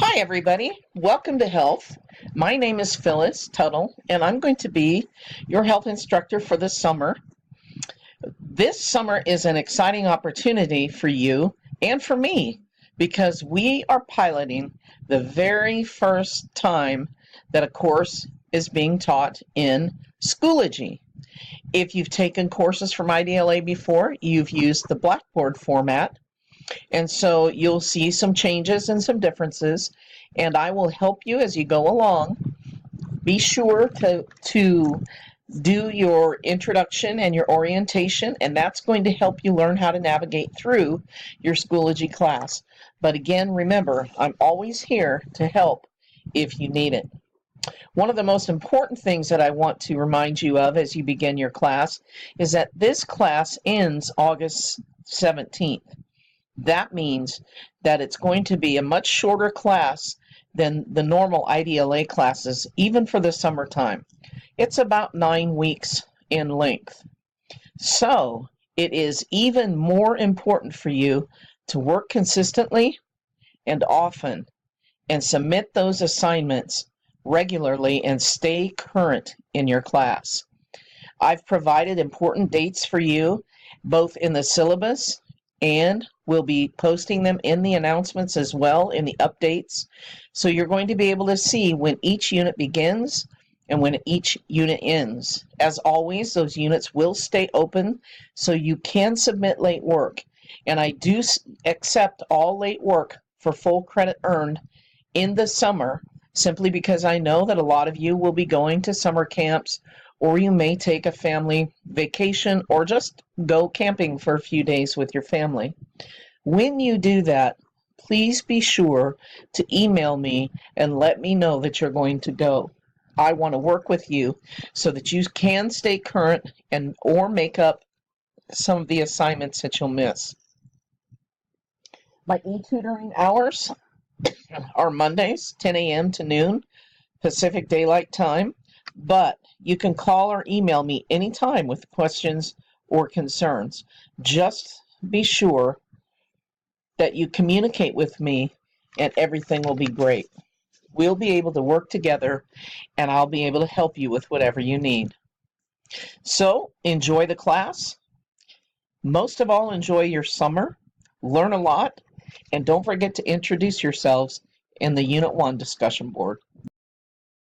Hi, everybody. Welcome to Health. My name is Phyllis Tuttle, and I'm going to be your health instructor for the summer. This summer is an exciting opportunity for you and for me because we are piloting the very first time that a course is being taught in Schoology. If you've taken courses from IDLA before, you've used the Blackboard format. And so you'll see some changes and some differences, and I will help you as you go along. Be sure to do your introduction and your orientation, and that's going to help you learn how to navigate through your Schoology class. But again, remember, I'm always here to help if you need it. One of the most important things that I want to remind you of as you begin your class is that this class ends August 17th. That means that it's going to be a much shorter class than the normal IDLA classes, even for the summertime. It's about 9 weeks in length. So it is even more important for you to work consistently and often and submit those assignments regularly and stay current in your class. I've provided important dates for you, both in the syllabus and we'll be posting them in the announcements as well in the updates. So you're going to be able to see when each unit begins and when each unit ends. As always, those units will stay open so you can submit late work. And I do accept all late work for full credit earned in the summer, simply because I know that a lot of you will be going to summer camps, or you may take a family vacation or just go camping for a few days with your family. When you do that, please be sure to email me and let me know that you're going to go. I want to work with you so that you can stay current and or make up some of the assignments that you'll miss. My e-tutoring hours are Mondays, 10 a.m. to noon, Pacific Daylight Time, but you can call or email me anytime with questions or concerns. Just be sure that you communicate with me and everything will be great. We'll be able to work together and I'll be able to help you with whatever you need. So enjoy the class. Most of all, enjoy your summer. Learn a lot. And don't forget to introduce yourselves in the Unit 1 discussion board.